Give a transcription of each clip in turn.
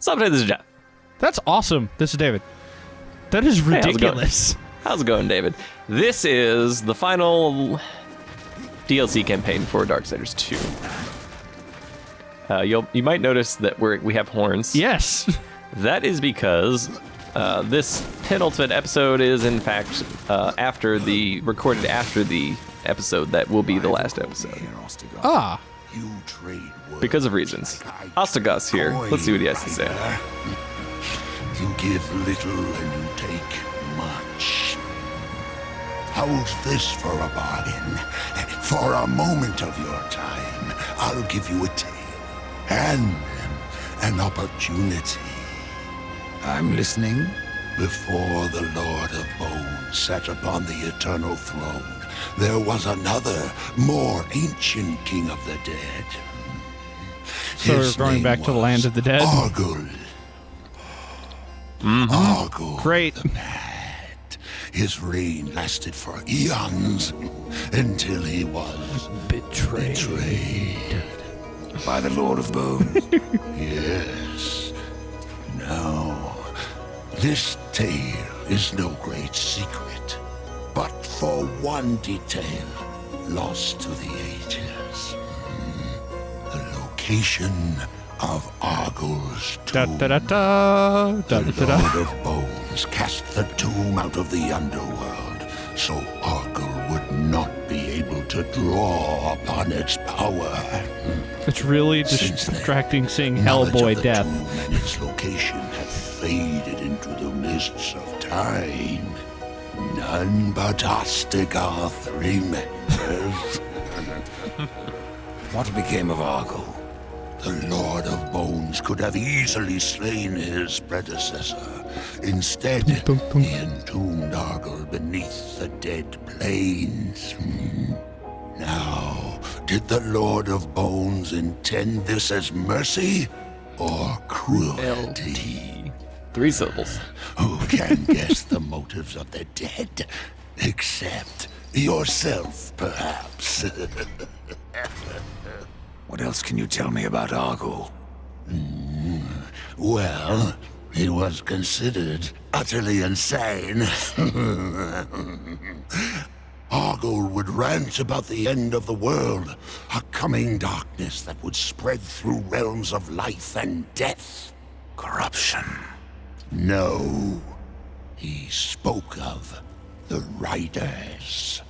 Sup, this is Jeff. That's awesome. This is David. That is ridiculous. How's it going, David? This is the final DLC campaign for Darksiders 2. You might notice that we have horns. Yes. That is because this penultimate episode is, in fact, recorded after the episode that will be the last episode. Ah. Because of reasons. Ostagas here. Let's see what he has to say. You give little and you take much. How's this for a bargain? For a moment of your time, I'll give you a tale and an opportunity. I'm listening. Before the Lord of Bones sat upon the eternal throne, there was another, more ancient king of the dead. So we're going back to the land of the dead? Argul. Argul. Great. The Mad. His reign lasted for eons until he was betrayed. By the Lord of Bones. Yes. Now, this tale is no great secret, but for one detail lost to the ages. The location of Argul's tomb. Da, da, da, da, da, The da. Lord of Bones cast the tomb out of the underworld, so Argul would not be able to draw upon its power. It's really Since then, distracting seeing knowledge Hellboy of the death. tomb and its location have faded into the mists of time. None but Ostagoth remembers. What became of Argul? The Lord of Bones could have easily slain his predecessor. Instead, he entombed Argul beneath the dead plains. Now, did the Lord of Bones intend this as mercy or cruelty? 3 syllables. Who can guess the motives of the dead? Except yourself, perhaps. What else can you tell me about Argul? Well, he was considered utterly insane. Argul would rant about the end of the world, a coming darkness that would spread through realms of life and death. Corruption. No, he spoke of the Riders.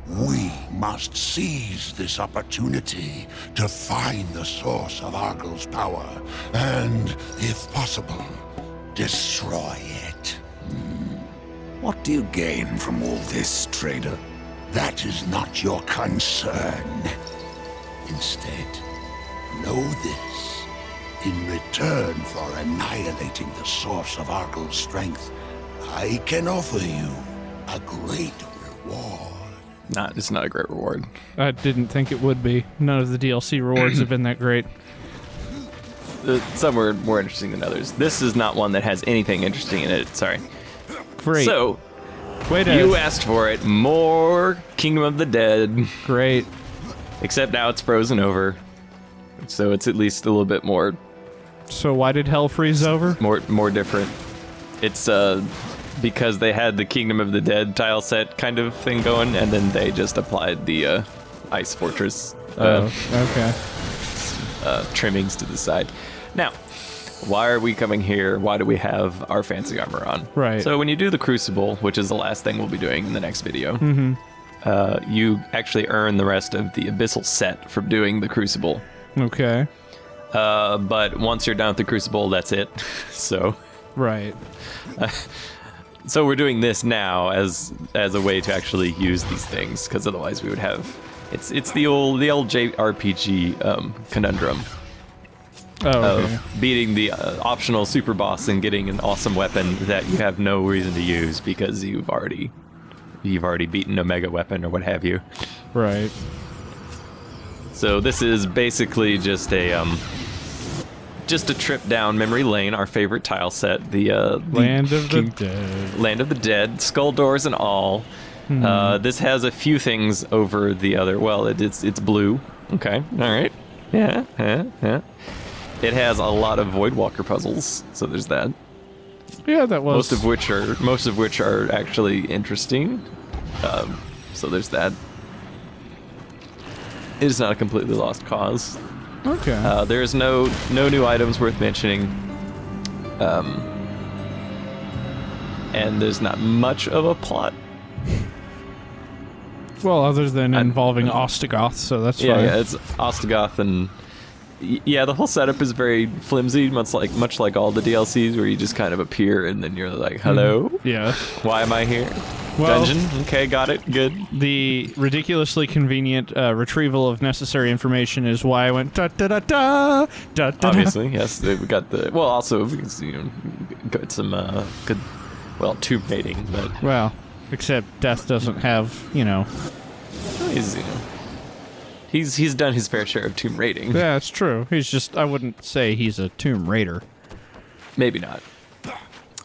We must seize this opportunity to find the source of Argul's power and, if possible, destroy it. What do you gain from all this, trader? That is not your concern. Instead, know this. In return for annihilating the source of Argul's strength, I can offer you a great reward. It's not a great reward. I didn't think it would be. None of the DLC rewards have been that great. Some were more interesting than others. This is not one that has anything interesting in it. Sorry. Great. So, Wait you asked for it. More Kingdom of the Dead. Great. Except now it's frozen over. So it's at least a little bit more So why did hell freeze over? more different. It's because they had the Kingdom of the Dead tile set kind of thing going, and then they just applied the Ice Fortress Okay. trimmings to the side. Now, why are we coming here? Why do we have our fancy armor on? Right. So when you do the Crucible, which is the last thing we'll be doing in the next video, you actually earn the rest of the Abyssal Set from doing the Crucible. Okay. But once you're done with the Crucible, that's it. So Right. so we're doing this now as a way to actually use these things, because otherwise we would have it's the old JRPG conundrum Oh, okay. of beating the optional super boss and getting an awesome weapon that you have no reason to use because you've already beaten a mega weapon or what have you. Right. So this is basically just a trip down memory lane, our favorite tile set, the Land of the Dead. Land of the Dead, skull doors and all. This has a few things over the other. Well, it's blue. Okay, all right. Yeah. It has a lot of Voidwalker puzzles, so there's that. Yeah, that was... Most of which are actually interesting. So there's that. It is not a completely lost cause. Okay. There's no new items worth mentioning. And there's not much of a plot. Well, other than involving Ostagoth, so that's fine. Yeah, it's Ostagoth, and yeah, the whole setup is very flimsy, much like all the DLCs, where you just kind of appear and then you're like, hello? Yeah. Why am I here? Well, Dungeon? Okay, got it, good. The ridiculously convenient retrieval of necessary information is why I went da-da-da-da, da-da-da. Obviously, yes, we got the... Well, also, because, you know, got some good... Well, tomb raiding, but... Well, except Death doesn't have, you know... He's, you know... He's done his fair share of tomb raiding. Yeah, it's true. He's just... I wouldn't say he's a tomb raider. Maybe not.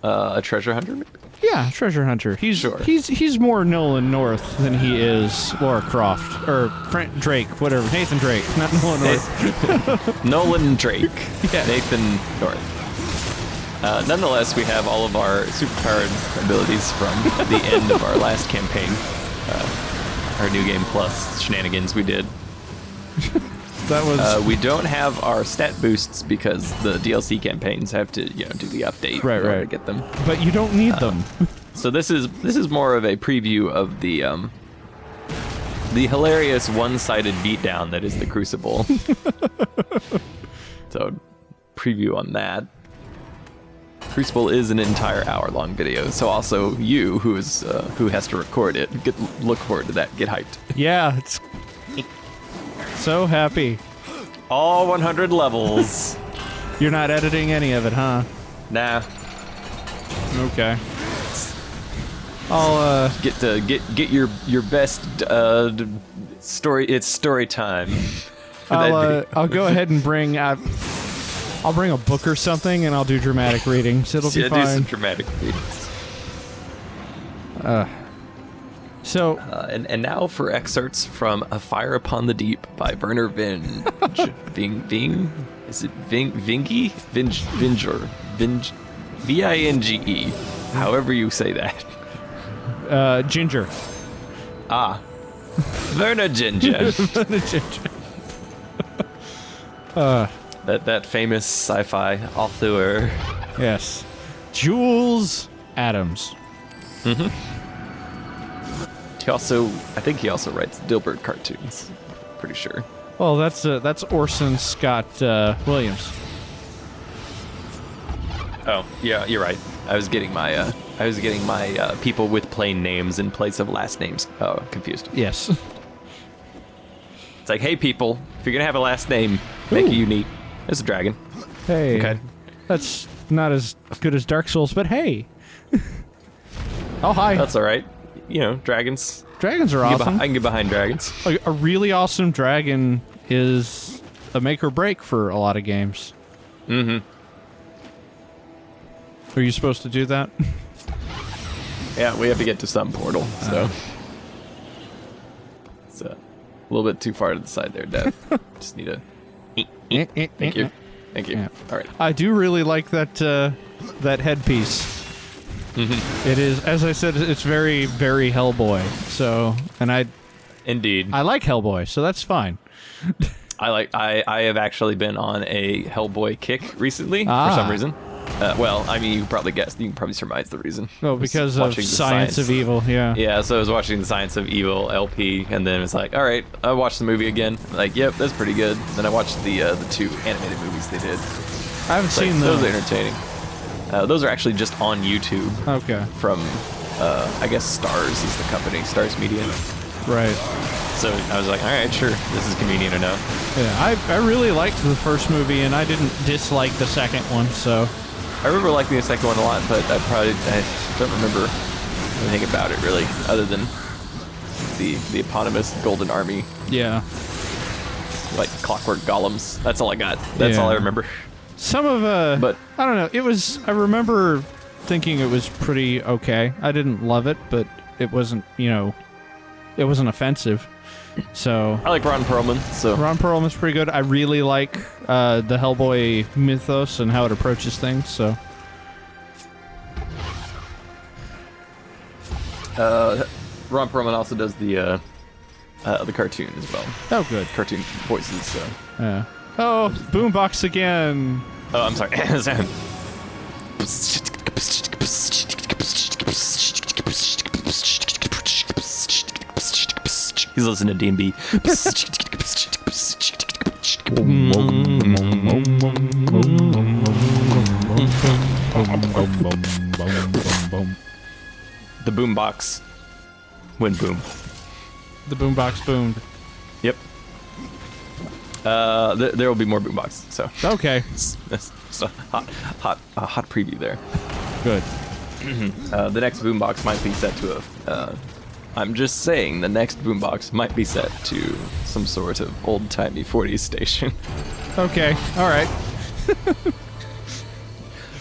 A treasure hunter, maybe? Yeah, treasure hunter. He's more Nolan North than he is Lara Croft. Or Drake, whatever. Nathan Drake, not Nolan North. Nolan Drake. Yeah. Nathan North. Nonetheless, we have all of our superpowered abilities from the end of our last campaign. Our New Game Plus shenanigans we did. That was... we don't have our stat boosts because the DLC campaigns have to, you know, do the update in order to get them. But you don't need them. So this is more of a preview of the hilarious one-sided beatdown that is the Crucible. So, preview on that. Crucible is an entire hour-long video, so also you, who has to record it, look forward to that. Get hyped. Yeah, it's so happy. All 100 levels. You're not editing any of it, huh? Nah. Okay. I'll get your best story. It's story time. I'll go ahead and bring I'll bring a book or something and I'll do dramatic readings. It'll be fine. Do some dramatic readings. So and now for excerpts from A Fire Upon the Deep by Werner Vinge. Ving? Is it Vinge? Vinger. Vinge. However you say that. Ginger. Ah. Werner Ginger. Werner Ginger. That famous sci-fi author. Yes. Jules Adams. Mm-hmm. I think he also writes Dilbert cartoons. Pretty sure. Well, that's Orson Scott Williams. Oh, yeah, you're right. I was getting my people with plain names in place of last names confused. Yes. It's like, hey, people, if you're gonna have a last name, make it unique. It's a dragon. Hey. Okay. That's not as good as Dark Souls, but hey. Oh, hi. That's all right. You know, dragons. Dragons are awesome. I can get behind dragons. A really awesome dragon is a make or break for a lot of games. Mm-hmm. Are you supposed to do that? Yeah, we have to get to some portal, so it's a little bit too far to the side there, Dev. Just need a... Thank you. Thank you. Yeah. All right. I do really like that headpiece. Mm-hmm. It is, as I said, it's very, very Hellboy. So, and Indeed. I like Hellboy, so that's fine. I have actually been on a Hellboy kick recently for some reason. Well, I mean, you can probably surmise the reason. Oh, because of Science of Evil, yeah. Yeah, so I was watching the Science of Evil LP, and then it's like, all right, I watched the movie again. Like, yep, that's pretty good. Then I watched the 2 animated movies they did. I haven't seen those. Those are entertaining. Those are actually just on YouTube. Okay. From, I guess Stars is the company, Stars Media. Right. So I was like, all right, sure, this is convenient enough. Yeah, I really liked the first movie, and I didn't dislike the second one, so... I remember liking the second one a lot, but I don't remember anything about it, really, other than the eponymous Golden Army. Yeah. Like clockwork golems. That's all I got. That's all I remember. Some of, but I don't know, I remember thinking it was pretty okay. I didn't love it, but it wasn't, it wasn't offensive. So I like Ron Perlman, so Ron Perlman's pretty good. I really like the Hellboy mythos and how it approaches things. So Ron Perlman also does the cartoon as well. oh, good. Cartoon voices. So. Yeah. Oh, boombox again. Oh, I'm sorry. He's listening to D&B. The boombox went boom. The boombox boomed. Yep. There will be more boombox. So Okay. it's a hot preview there. Good. The next boombox might be set to a. I'm just saying the next boombox might be set to some sort of old-timey 40s station. Okay. All right.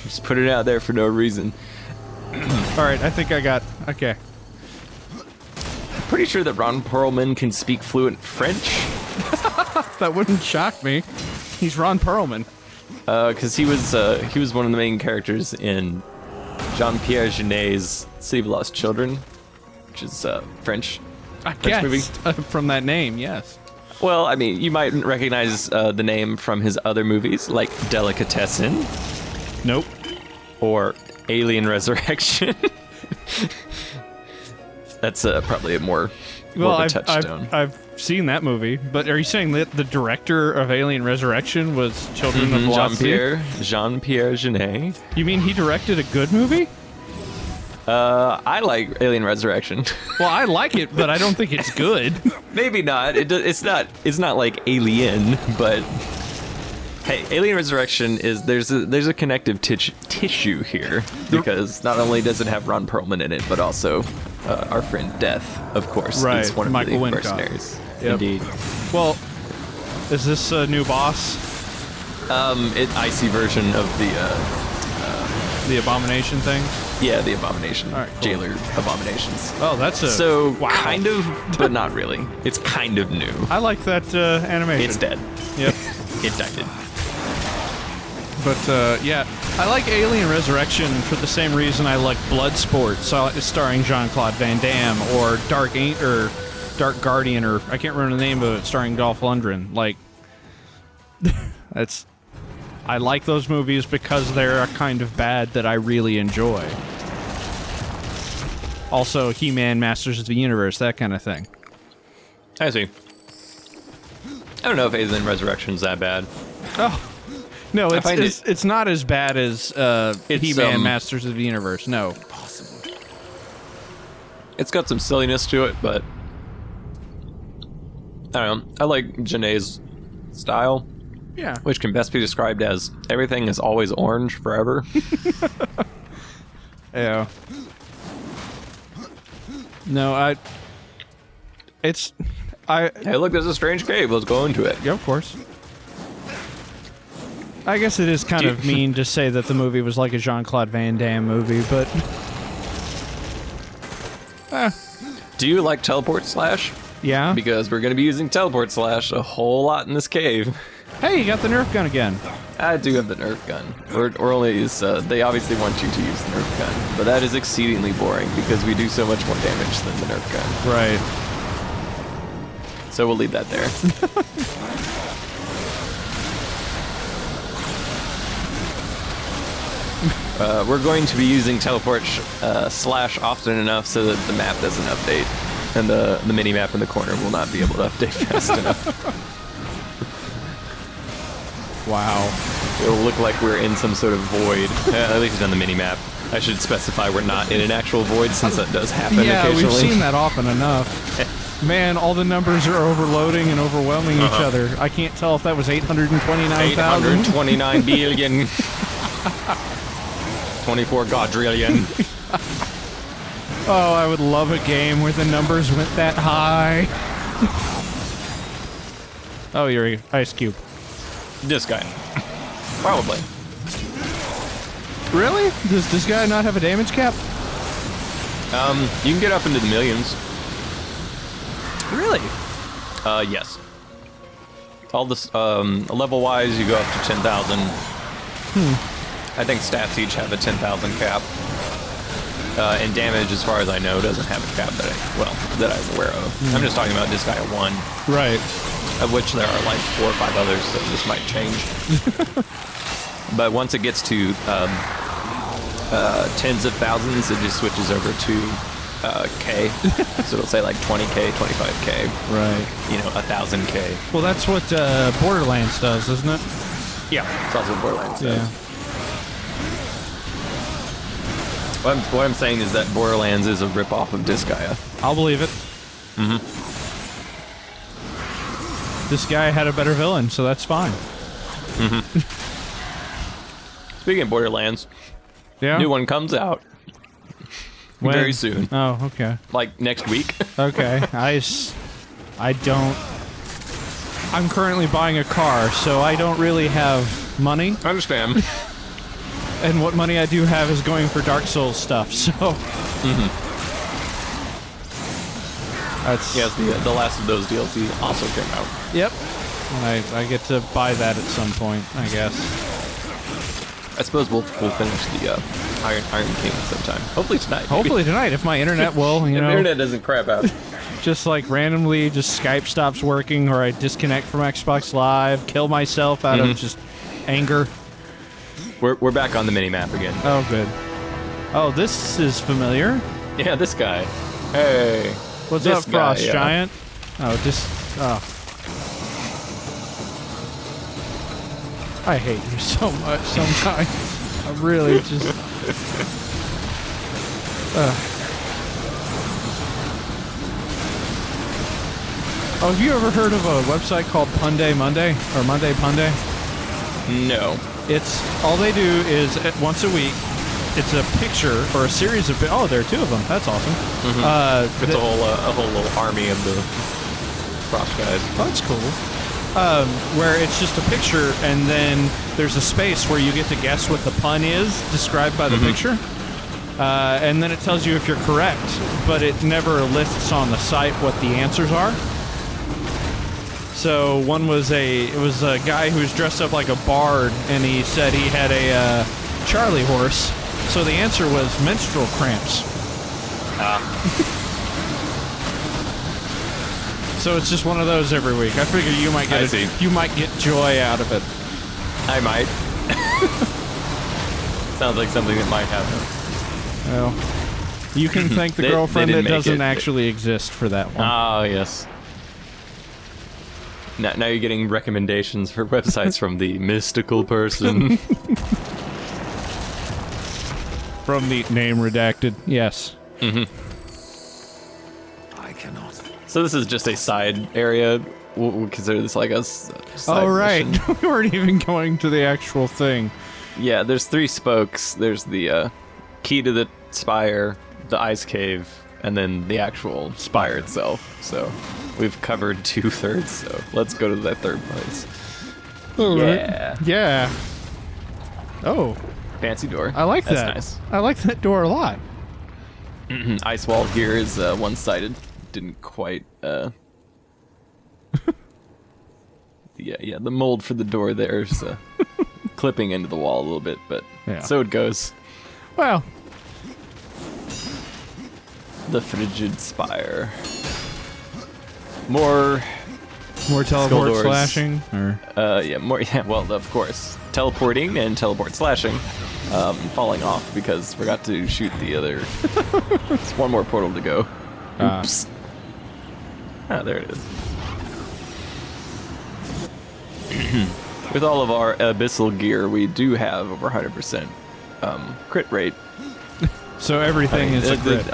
Just put it out there for no reason. All right. I think I got. Okay. Pretty sure that Ron Perlman can speak fluent French. That wouldn't shock me. He's Ron Perlman. Because he was one of the main characters in Jean-Pierre Genet's City of Lost Children, which is French movie. From that name, yes. Well, I mean, you might recognize the name from his other movies, like Delicatessen Nope. or Alien Resurrection. That's probably a more of a touchstone. I've seen that movie, but are you saying that the director of Alien Resurrection was Children of the Lost City? Jean-Pierre Genet. You mean he directed a good movie? I like Alien Resurrection. Well, I like it, but I don't think it's good. Maybe not. It's not like Alien, but hey, Alien Resurrection is there's a connective tissue here because not only does it have Ron Perlman in it, but also our friend Death, of course, Right, is one of Michael the Wincott. mercenaries. Yep. Indeed. Well, is this a new boss? Icy version of The Abomination thing? the Abomination. All right, cool. Jailer Abominations. Oh, that's a... So wow. kind of, but not really. It's kind of new. I like that animation. It's dead. Yep. It died. But, yeah, I like Alien Resurrection for the same reason I like Bloodsport, starring Jean-Claude Van Damme, or Dark Guardian, or I can't remember the name of it, starring Dolph Lundgren. Like, I like those movies because they're a kind of bad that I really enjoy. Also, He-Man, Masters of the Universe, that kind of thing. I see. I don't know if Alien Resurrection's that bad. Oh. No, find it's not as bad as He-Man, Masters of the Universe. No. It's got some silliness to it, but I don't know. I like Genet's style, Yeah. which can best be described as everything is always orange forever. Yeah. No, Hey, look, there's a strange cave. Let's go into it. Yeah, of course. I guess it is kind of mean to say that the movie was like a Jean-Claude Van Damme movie, but... Do you like Teleport Slash? Yeah? Because we're going to be using Teleport Slash a whole lot in this cave. Hey, you got the Nerf gun again. I do have the Nerf gun. Or only is, they obviously want you to use the Nerf gun, but that is exceedingly boring because we do so much more damage than the Nerf gun. Right. So we'll leave that there. We're going to be using Teleport Slash often enough so that the map doesn't update, and the mini-map in the corner will not be able to update fast enough. Wow. It'll look like we're in some sort of void, at least on the mini-map. I should specify we're not in an actual void since that does happen occasionally. We've seen that often enough. Man, all the numbers are overloading and overwhelming each other. I can't tell if that was 829,000. 829 billion. 24 godrillion. Oh, I would love a game where the numbers went that high. Oh, you're an Ice Cube. This guy. Probably. Really? Does this guy not have a damage cap? You can get up into the millions. Really? Yes. All this, level-wise, you go up to 10,000. I think stats each have a 10,000 cap. And damage, as far as I know, doesn't have a cap that I'm aware of. I'm just talking about this guy at 1. Right. Of which there are like 4 or 5 others, so this might change. But once it gets to tens of thousands, it just switches over to K. So it'll say like 20K, 25K. Right. 1,000K. Well, that's what Borderlands does, isn't it? Yeah, it's also Borderlands. Yeah. What I'm saying is that Borderlands is a ripoff of Disgaea. I'll believe it. This guy had a better villain, so that's fine. Speaking of Borderlands, Yeah. new one comes out When? very soon. Oh, okay. Like next week. Okay. I don't. I'm currently buying a car, so I don't really have money. I understand. And what money I do have is going for Dark Souls stuff, so... That's... Yes, the last of those DLC also came out. Yep. And I get to buy that at some point, I guess. I suppose we'll finish the Iron King sometime. Hopefully tonight. maybe. Hopefully tonight, if my internet will, If the internet doesn't crap out. just like randomly, just Skype stops working, or I disconnect from Xbox Live, kill myself out of just anger. We're back on the mini map again. Oh, good. Oh, this is familiar. Yeah, this guy. Hey. What's This up, Frost guy, yeah. Giant? Oh, just... Oh. I hate you so much sometimes. I really just... Oh, have you ever heard of a website called Punday Monday? Or Monday Punday? No. It's... All they do is, once a week, it's a picture or a series of... Oh, there are 2 of them. That's awesome. It's a whole little army of the Frost guys. Oh, that's cool. Where it's just a picture, and then there's a space where you get to guess what the pun is described by the picture. And then it tells you if you're correct, but it never lists on the site what the answers are. So one was it was a guy who was dressed up like a bard, and he said he had a Charlie horse. So the answer was menstrual cramps. So it's just one of those every week. I figure you might get you might get joy out of it. I might. Sounds like something that might happen. Well, you can thank the girlfriend didn't that make doesn't it. actually exist for that one. Ah, yes. Now you're getting recommendations for websites from the mystical person. From the name redacted. Yes. I cannot. So this is just a side area. We'll consider this like a side Oh, right. mission. We weren't even going to the actual thing. Yeah, there's 3 spokes. There's the key to the spire, the ice cave, and then the actual spire itself. So we've covered 2/3, so let's go to that 3rd place. Yeah. Yeah. Oh, Fancy door. I like That's that. nice. I like that door a lot. Ice wall here is one-sided. Didn't quite yeah, the mold for the door there's clipping into the wall a little bit, but Yeah. so it goes. Well, The frigid spire. More teleport doors. slashing, or well, of course. Teleporting and teleport slashing. Falling off because forgot to shoot the other. It's one more portal to go. Oops. There it is. With all of our abyssal gear, we do have over 100% crit rate. so everything is a crit.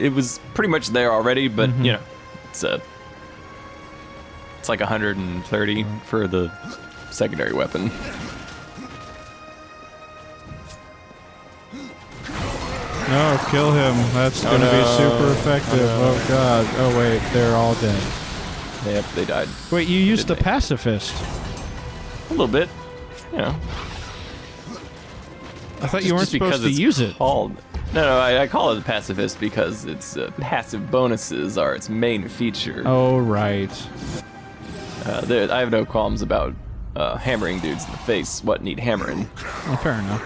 It was pretty much there already, but it's like 130 for the secondary weapon. No, kill him. That's going to be super effective. Oh, God. Oh, wait. They're all dead. Yep, they died. Wait, you used the Did they? pacifist. A little bit. You know. I thought you weren't just because supposed to it's use it. Called. No, I call it the pacifist because its passive bonuses are its main feature. Oh, right. I have no qualms about hammering dudes in the face. What need hammering? Well, fair enough.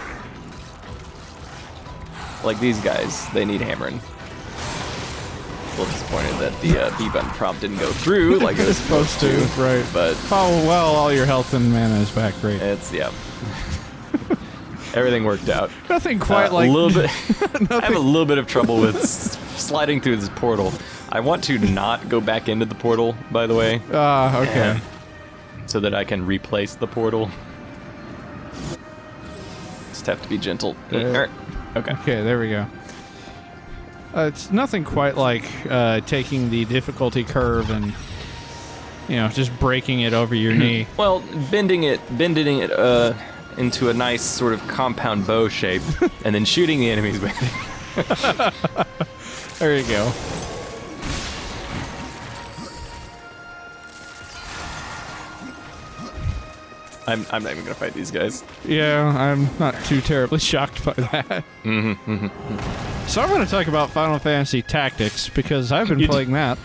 Like these guys, they need hammering. A little disappointed that the B button prompt didn't go through like it was supposed to. Right. But oh, well, all your health and mana is back. Great. it's, yeah. Everything worked out. Nothing quite like... A little bit. I have a little bit of trouble with sliding through this portal. I want to not go back into the portal, by the way. Okay. So that I can replace the portal. Just have to be gentle. Okay. Okay, there we go. It's nothing quite like taking the difficulty curve and, just breaking it over your knee. Well, bending it into a nice sort of compound bow shape, and then shooting the enemies with it. There you go. I'm not even gonna fight these guys. Yeah, I'm not too terribly shocked by that. So I'm going to talk about Final Fantasy Tactics, because I've been playing that.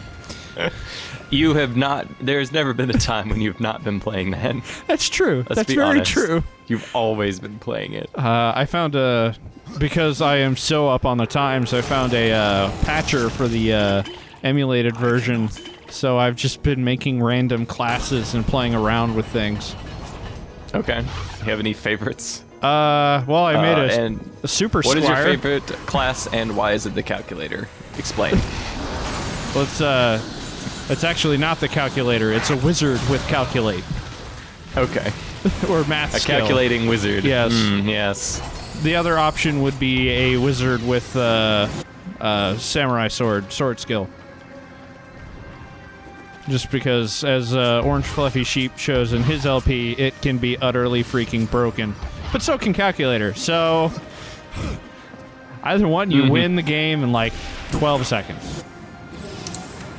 You have not. There's never been a time when you've not been playing that. That's true. Let's That's be very honest. true. You've always been playing it. I found because I am so up on the times, I found a patcher for the emulated version. So I've just been making random classes and playing around with things. Okay. You have any favorites? Well, I made a super What squire. is your favorite class, and why is it the calculator? Explain. Well, it's actually not the calculator. It's a wizard with calculate. Okay. Or math A skill. calculating wizard. Yes. Yes. The other option would be a wizard with samurai sword skill. Just because, as Orange Fluffy Sheep shows in his LP, it can be utterly freaking broken. But so can Calculator, so... Either one, you win the game in like 12 seconds.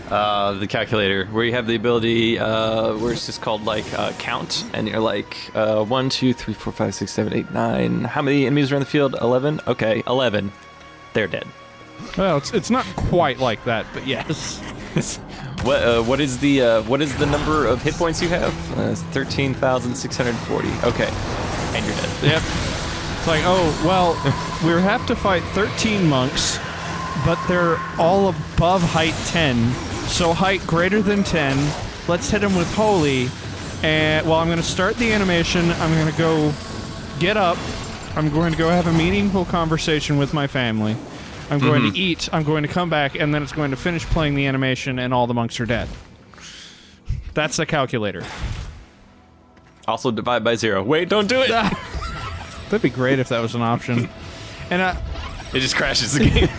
The calculator, where you have the ability, where it's just called, like, count, and you're like, 1, 2, 3, 4, 5, 6, 7, 8, 9. How many enemies are in the field? 11? Okay, 11. They're dead. Well, it's not quite like that, but yes. What is the number of hit points you have? 13,640. Okay, and you're dead. Yep. It's like, oh, well, we have to fight 13 monks, but they're all above height 10, so height greater than 10. Let's hit them with holy, and, well, I'm going to start the animation. I'm going to go get up. I'm going to go have a meaningful conversation with my family. I'm going to eat, I'm going to come back, and then it's going to finish playing the animation, and all the monks are dead. That's the calculator. Also divide by 0. Wait, don't do it! That'd be great if that was an option. And It just crashes the game.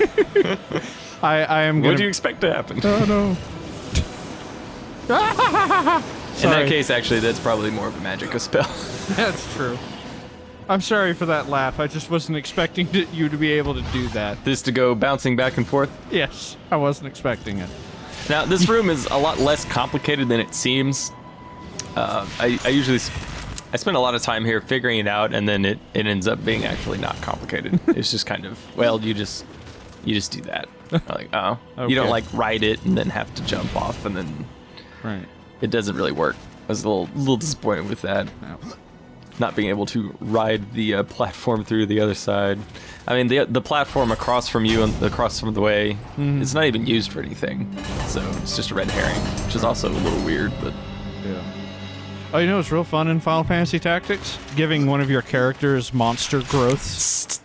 I am gonna... What do you expect to happen? Oh, no. In that case, actually, that's probably more of a magic spell. That's true. I'm sorry for that laugh. I just wasn't expecting you to be able to do that. This to go bouncing back and forth? Yes, I wasn't expecting it. Now, this room is a lot less complicated than it seems. I spend a lot of time here figuring it out, and then it ends up being actually not complicated. It's just kind of, well, you just do that. Like, oh, Okay. You don't like ride it and then have to jump off, and then Right. it doesn't really work. I was a little disappointed with that. No. Not being able to ride the platform through the other side. I mean, the platform across from you and across from the way, it's not even used for anything. So it's just a red herring, which is also a little weird, but... Yeah. Oh, you know what's real fun in Final Fantasy Tactics? Giving one of your characters monster growths.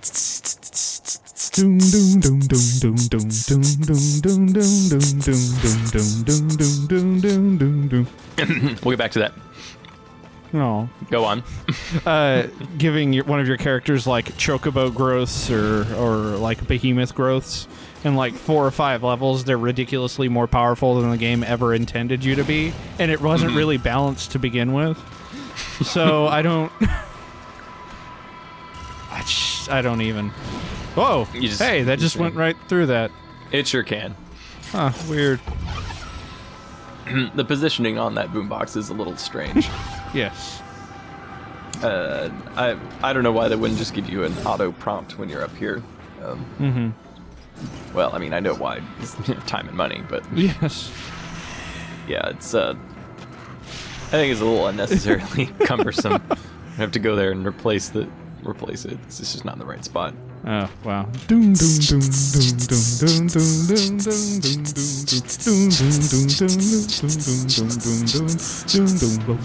We'll get back to that. No. Go on. Giving one of your characters like chocobo growths or like behemoth growths. In like 4 or 5 levels, they're ridiculously more powerful than the game ever intended you to be. And it wasn't really balanced to begin with. So I don't... I don't even... Whoa! Hey, that just went right through that. It sure can. Huh, weird. The positioning on that boombox is a little strange. Yes. I don't know why they wouldn't just give you an auto prompt when you're up here. Well, I mean, I know why. It's time and money, but Yes. yeah, it's I think it's a little unnecessarily cumbersome. I have to go there and replace it. It's just not in the right spot. Oh, wow. Doom, doom, doom, doom, doom, doom, doom, doom, doom, doom, doom.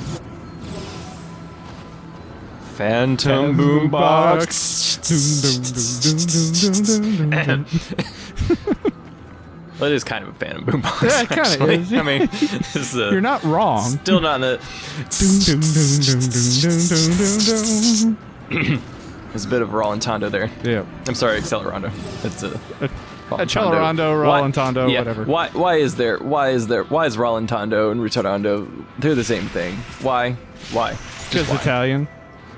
Phantom Boombox. Well, it is kind of a Phantom Boombox. Yeah, it kind of actually. is. I mean, this is You're not wrong. still not in the. There's a bit of Rolantando there. Yeah. I'm sorry, Accelerando. It's a Accelerando, Rolantando, yeah, whatever. Why is Rolantando and Retardando? They're the same thing. Why? Because Just why? Italian.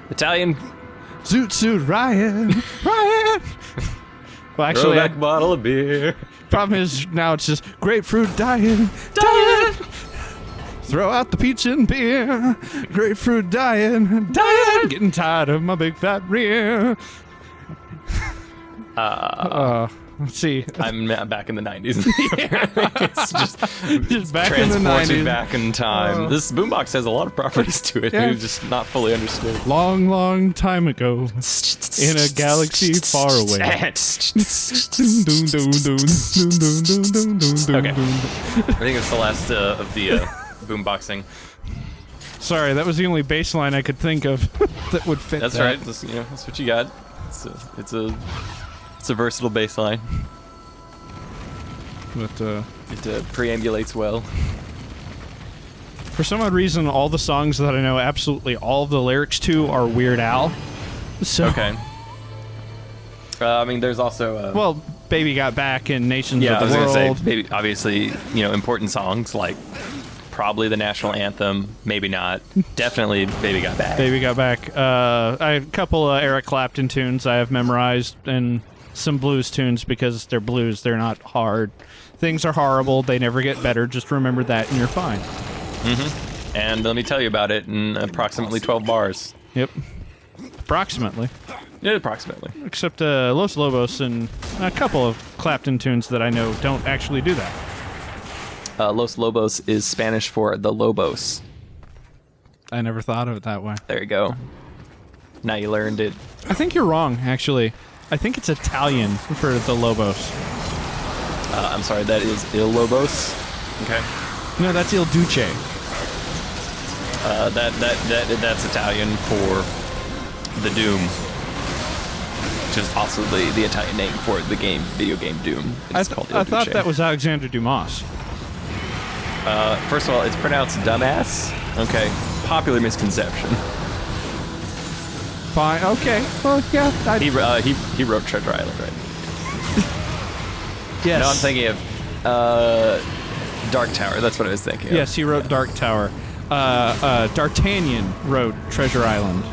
Italian. Zoot suit Ryan. Ryan. Well, actually, Throwback bottle of beer. problem is now it's just grapefruit dying. Dying. Throw out the peach and beer. Grapefruit dying. Dying. Getting tired of my big fat rear. Let's see. I'm back in the 90s. It's just back in the transported 90s. back in time. This boombox has a lot of properties to it. Yeah. They're just not fully understood. Long, long time ago, in a galaxy far away. Okay. Doom, doom, doom, doom, doom, doom, doom, doom, doom, Okay. doom. I think it's the last of the boomboxing. Sorry, that was the only bass line I could think of that would fit. That's that. right. That's what you got. It's a versatile bass line. But It preambulates well. for some odd reason, all the songs that I know absolutely all of the lyrics to are Weird Al. So, Okay. I mean, there's also. well, Baby Got Back and Nations Yeah, I of was the gonna World. say, maybe, obviously, important songs like probably the national anthem, maybe not. Definitely Baby Got Back. Baby Got Back. I have a couple of Eric Clapton tunes I have memorized and some blues tunes because they're blues. They're not hard. Things are horrible. They never get better. Just remember that and you're fine. And let me tell you about it in approximately 12 bars. Yep. Approximately. Yeah, approximately. Except Los Lobos and a couple of Clapton tunes that I know don't actually do that. Los Lobos is Spanish for the Lobos. I never thought of it that way. There you go. Now you learned it. I think you're wrong, actually. I think it's Italian for the Lobos. I'm sorry, that is Il Lobos. Okay. No, that's Il Duce. That's Italian for the Doom, which is also the Italian name for the video game Doom. It's called Il I thought Duce. that was Alexander Dumas. First of all, it's pronounced dumbass. Okay. Popular misconception. Fine. Okay. Well, yeah. He wrote Treasure Island, right? Yes. No, I'm thinking of Dark Tower. That's what I was thinking of. Yes, he wrote Dark Tower. D'Artagnan wrote Treasure Island.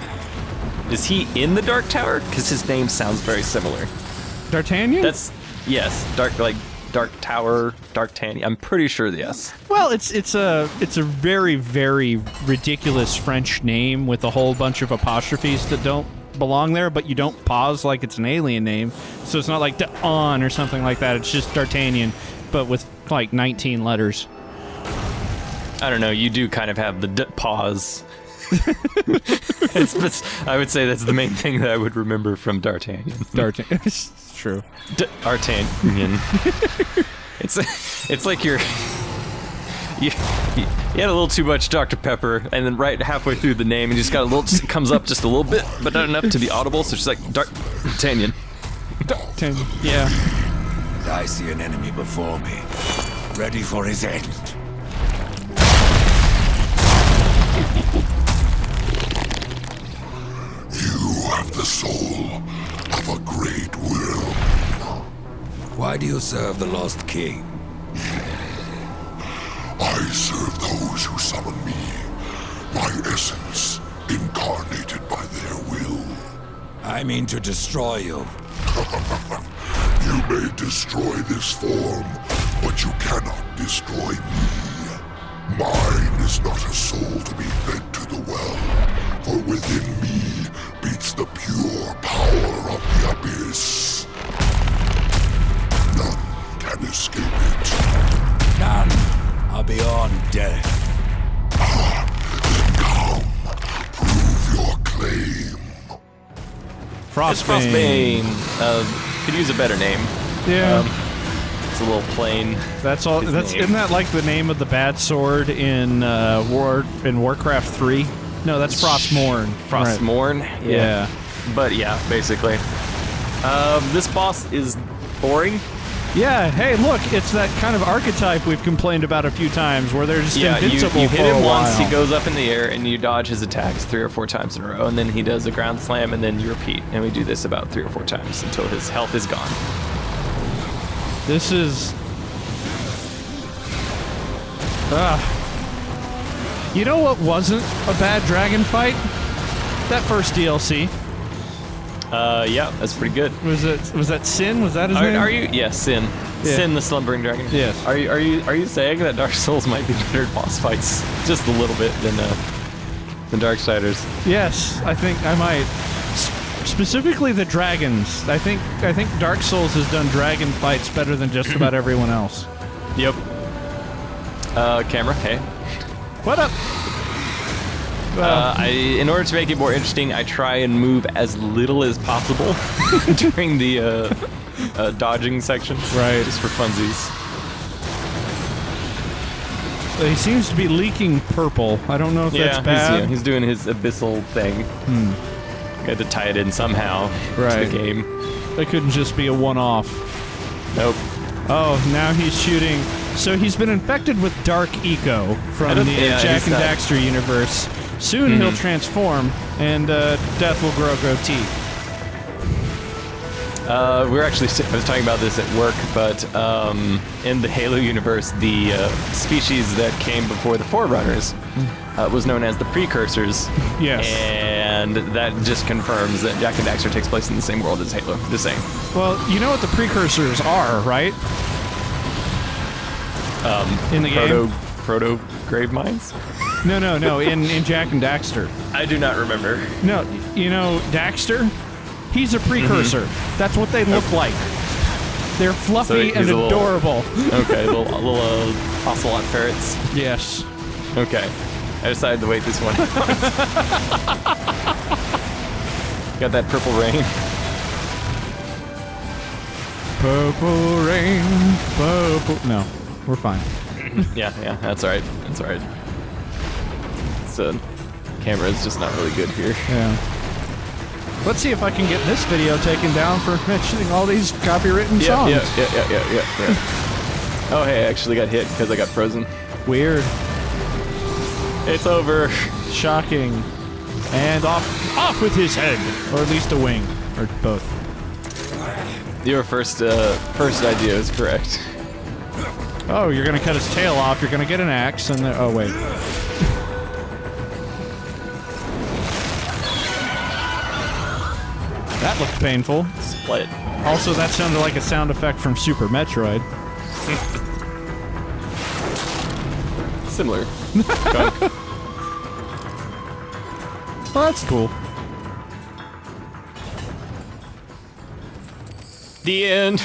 Is he in the Dark Tower? Because his name sounds very similar. D'Artagnan? Yes, Dark Tower, D'Artagnan. I'm pretty sure yes. Well, it's a very, very ridiculous French name with a whole bunch of apostrophes that don't belong there, but you don't pause like it's an alien name. So it's not like D'On or something like that. It's just D'Artagnan, but with like 19 letters. I don't know. You do kind of have the pause. I would say that's the main thing that I would remember from D'Artagnan. D'Artagnan. It's true. D'Artagnan. It's like you had a little too much Dr. Pepper, and then right halfway through the name, it just got a little, just comes up just a little bit, but not enough to be audible. So it's like D'Artagnan. D'Artagnan. Yeah. I see an enemy before me, ready for his end. You have the soul of a great will. Why do you serve the Lost King? I serve those who summon me, my essence incarnated by their will. I mean to destroy you. You may destroy this form, but you cannot destroy me. Mine is not a soul to be fed to the well, for within me beats the pure power of the abyss. None can escape it. None are beyond death. Come, prove your claim. It's Frostbane. Could use a better name. Yeah. It's a little plain. That's all. His That's name. isn't that like the name of the bad sword in Warcraft 3? No, that's Frostmourne. Frostmourne? Right. Yeah. But yeah, basically. This boss is boring. Yeah. Hey, look, it's that kind of archetype we've complained about a few times, where they're just Yeah, invincible you for hit a him once, while. he goes up in the air, and you dodge his attacks 3 or 4 times in a row, and then he does a ground slam, and then you repeat. And we do this about 3 or 4 times until his health is gone. This is. You know what wasn't a bad dragon fight? That first DLC. Yeah, that's pretty good. Was that Sin? Was that his name? Are you? Yeah, Sin. Yeah. Sin, the Slumbering Dragon. Yes. Are you saying that Dark Souls might be better at boss fights just a little bit than Darksiders? Yes, I think I might. Specifically the dragons. I think Dark Souls has done dragon fights better than just about everyone else. Yep. Camera, hey. What up? In order to make it more interesting, I try and move as little as possible during the dodging section. Right. Just for funsies. He seems to be leaking purple. I don't know if that's bad. He's doing his abyssal thing. I had to tie it in somehow Right. to the game. That couldn't just be a one-off. Nope. Oh, now he's shooting. So he's been infected with Dark Eco from the Jack and Daxter universe. Soon he'll transform, and Death will grow a goatee. I was talking about this at work, but in the Halo universe, the species that came before the Forerunners was known as the Precursors. Yes. And that just confirms that Jack and Daxter takes place in the same world as Halo. The same. Well, you know what the Precursors are, right? In the game? Proto grave mines? No. In Jack and Daxter. I do not remember. No, you know Daxter? He's a precursor. That's what they look like. They're fluffy and adorable. Okay, little ocelot ferrets. Yes. Okay. I decided to wait this one out. Got that purple rain. Purple rain, purple. No, we're fine. Yeah, that's alright. That's alright. So, camera is just not really good here. Yeah. Let's see if I can get this video taken down for mentioning all these copywritten songs. Yeah. Oh, hey, I actually got hit because I got frozen. Weird. It's over. Shocking. And off with his head, or at least a wing, or both. Your first idea is correct. Oh, you're gonna cut his tail off. You're gonna get an axe, and oh wait. That looked painful. Split. Also, that sounded like a sound effect from Super Metroid. Similar. Gunk. Well, that's cool. The end.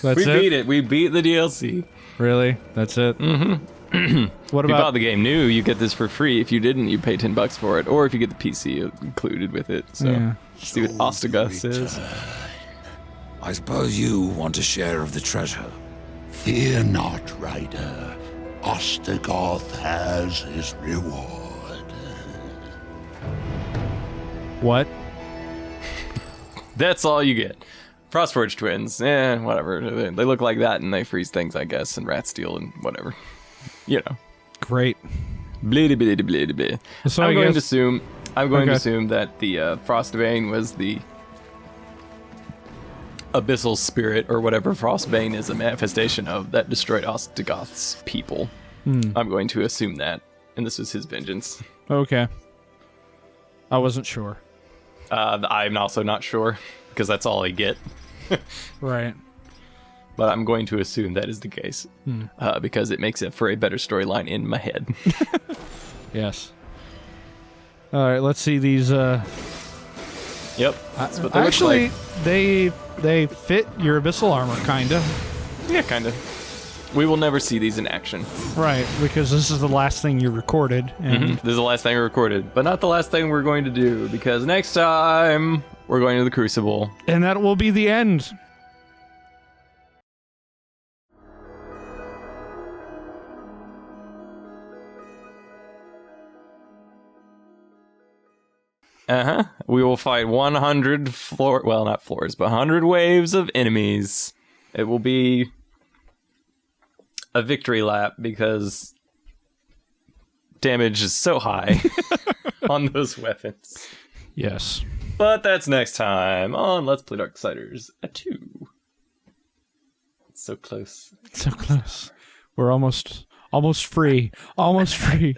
That's We it? beat it. We beat the DLC. Really? That's it? Mm-hmm. What If you bought about... the game new, you get this for free. If you didn't, you pay $10 for it. Or if you get the PC included with it. So, Yeah. see what Ostagoth says. I suppose you want a share of the treasure. Fear not, Rider. Ostagoth has his reward. What? That's all you get. Frostforge twins. Whatever. They look like that and they freeze things, I guess, and rat steal and whatever. You know. Great. Blah, blah, blah, blah, blah. So I'm I going guess- to Okay. assume that the Frostbane was the abyssal spirit or whatever Frostbane is a manifestation of that destroyed Ostagoth's people. I'm going to assume that, and this was his vengeance. Okay. I wasn't sure. I'm also not sure, because that's all I get. Right. But I'm going to assume that is the case, because it makes it for a better storyline in my head. Yes. All right, let's see these. Yep, that's what they Actually, look like. they fit your abyssal armor, kinda. Yeah, kind of. We will never see these in action. Right, because this is the last thing you recorded. And This is the last thing we recorded, but not the last thing we're going to do, because next time we're going to the Crucible. And that will be the end. We will fight 100 not floors, but 100 waves of enemies. It will be a victory lap because damage is so high on those weapons. Yes. But that's next time on Let's Play Darksiders 2. It's so close. So close. We're almost free. Almost free.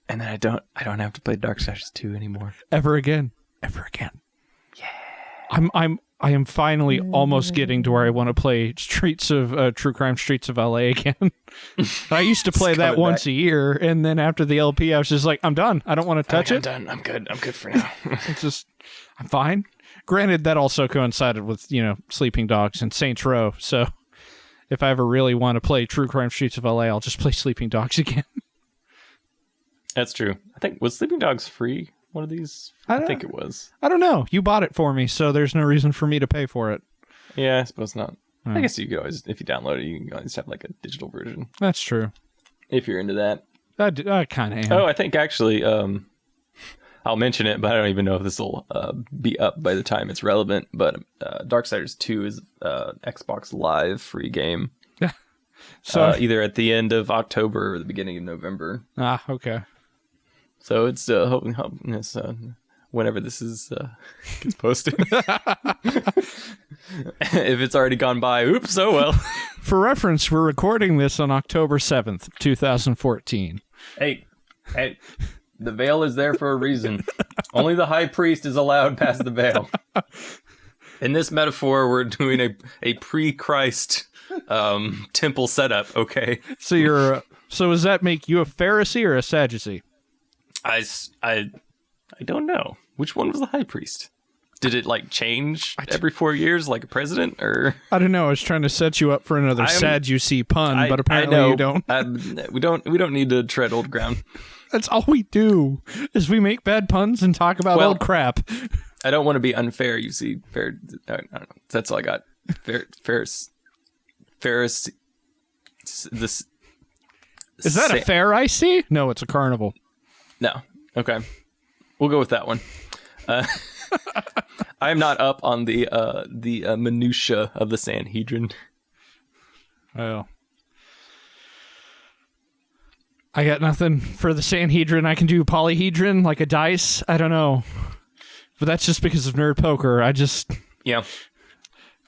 And then I don't have to play Darksiders 2 anymore. Ever again. Yeah. I am finally almost getting to where I want to play True Crime Streets of LA again. I used to play that once a year, and then after the LP, I was just like, I'm done. I don't want to touch it. I'm done. I'm good. I'm good for now. It's just, I'm fine. Granted, that also coincided with, Sleeping Dogs and Saints Row, so if I ever really want to play True Crime Streets of LA, I'll just play Sleeping Dogs again. That's true. I think, was Sleeping Dogs free? One of these? I think it was. I don't know. You bought it for me, so there's no reason for me to pay for it. Yeah, I suppose not. I guess you could always, if you download it, you can always have like a digital version. That's true. If you're into that. I kind of am. Oh, I think actually, I'll mention it, but I don't even know if this will be up by the time it's relevant. But Darksiders 2 is Xbox Live free game. Yeah. So either at the end of October or the beginning of November. Okay. So it's whenever this is gets posted. If it's already gone by, oops, oh well. For reference, we're recording this on October 7th, 2014. Hey, the veil is there for a reason. Only the high priest is allowed past the veil. In this metaphor, we're doing a pre-Christ temple setup, okay? So does that make you a Pharisee or a Sadducee? I don't know. Which one was the high priest? Did it like change every 4 years like a president, or? I don't know. I was trying to set you up for another Sadducee pun, but apparently you don't. We don't need to tread old ground. That's all we do, is we make bad puns and talk about old crap. I don't want to be unfair, you see. I don't know. That's all I got. Ferris. This. Is that a fair I see? No, it's a carnival. No. Okay. We'll go with that one. I'm not up on the minutia of the Sanhedrin. Well, I got nothing for the Sanhedrin. I can do polyhedron, like a dice. I don't know, but that's just because of nerd poker. Yeah.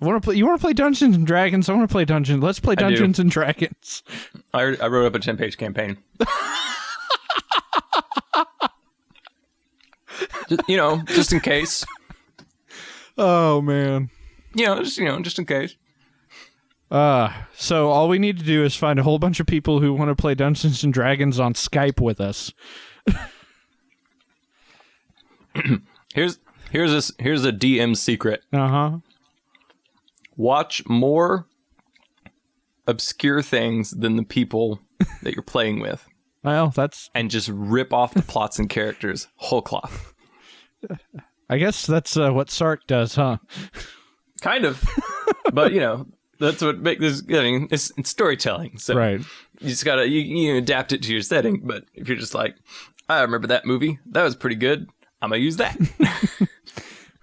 I want to play. You want to play Dungeons and Dragons? I want to play Dungeons. Let's play Dungeons and Dragons. I wrote up a 10-page campaign. Just in case. Oh man. Just in case. So all we need to do is find a whole bunch of people who want to play Dungeons and Dragons on Skype with us. Here's a DM secret. Uh-huh. Watch more obscure things than the people that you're playing with. Well, and just rip off the plots and characters whole cloth. I guess that's what Sark does, huh? Kind of. But, that's what makes this, it's storytelling. So right. You just gotta, you adapt it to your setting. But if you're just like, I remember that movie, that was pretty good, I'm gonna use that.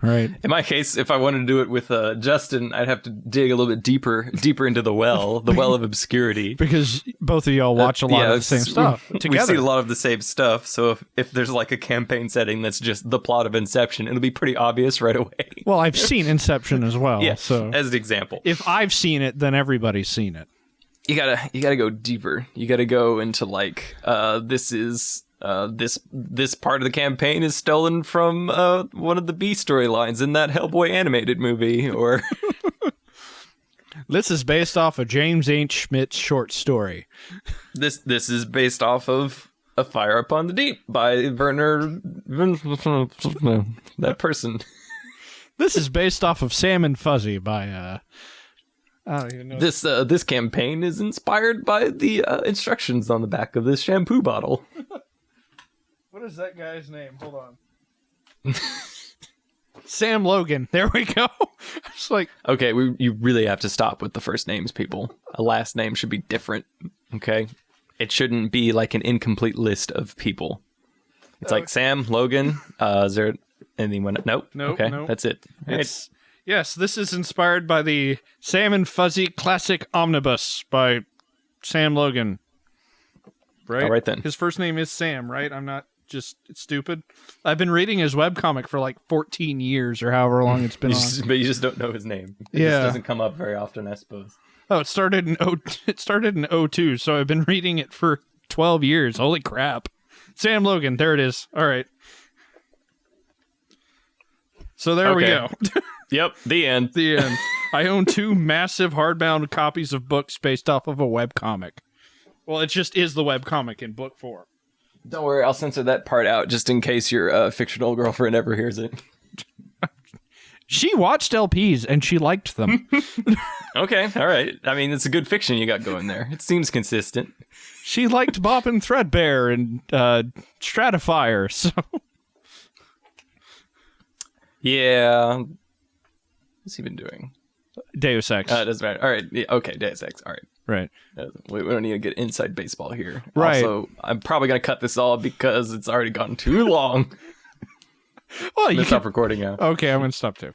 Right. In my case, if I wanted to do it with Justin, I'd have to dig a little bit deeper into the well of obscurity. Because both of y'all watch a lot of the same stuff together. We see a lot of the same stuff, so if there's like a campaign setting that's just the plot of Inception, it'll be pretty obvious right away. Well, I've seen Inception as well. Yeah, so as an example. If I've seen it, then everybody's seen it. You gotta go deeper. You gotta go into like, this part of the campaign is stolen from one of the B storylines in that Hellboy animated movie, or this is based off of James H. Schmidt's short story. This is based off of A Fire Upon the Deep by Werner, that person. This is based off of Sam and Fuzzy by I don't even know. This campaign is inspired by the instructions on the back of this shampoo bottle. What is that guy's name? Hold on. Sam Logan. There we go. It's like, Okay, you really have to stop with the first names, people. A last name should be different, okay? It shouldn't be like an incomplete list of people. It's like Sam, Logan, is there anyone? Nope. Okay, that's it. it's yes, this is inspired by the Sam and Fuzzy Classic Omnibus by Sam Logan. Right? All right, then. His first name is Sam, right? I'm not just stupid. I've been reading his webcomic for like 14 years or however long it's been on. But you just don't know his name. It Yeah. just doesn't come up very often, I suppose. Oh, it started in 02, so I've been reading it for 12 years. Holy crap. Sam Logan, there it is. All right. So there we go. Yep, the end. The end. I own 2 massive hardbound copies of books based off of a webcomic. Well, it just is the webcomic in book form. Don't worry, I'll censor that part out just in case your fictional girlfriend ever hears it. She watched LPs and she liked them. Okay, all right. I mean, it's a good fiction you got going there. It seems consistent. She liked Bop and Threadbare and Stratifier, so... Yeah. What's he been doing? Deus Ex. Doesn't matter. All right. Yeah, okay, Deus Ex. All right. Right. We don't need to get inside baseball here. Right. Also, I'm probably going to cut this all because it's already gone too long. Well, I'm you going to can... stop recording now. Okay, I'm going to stop too.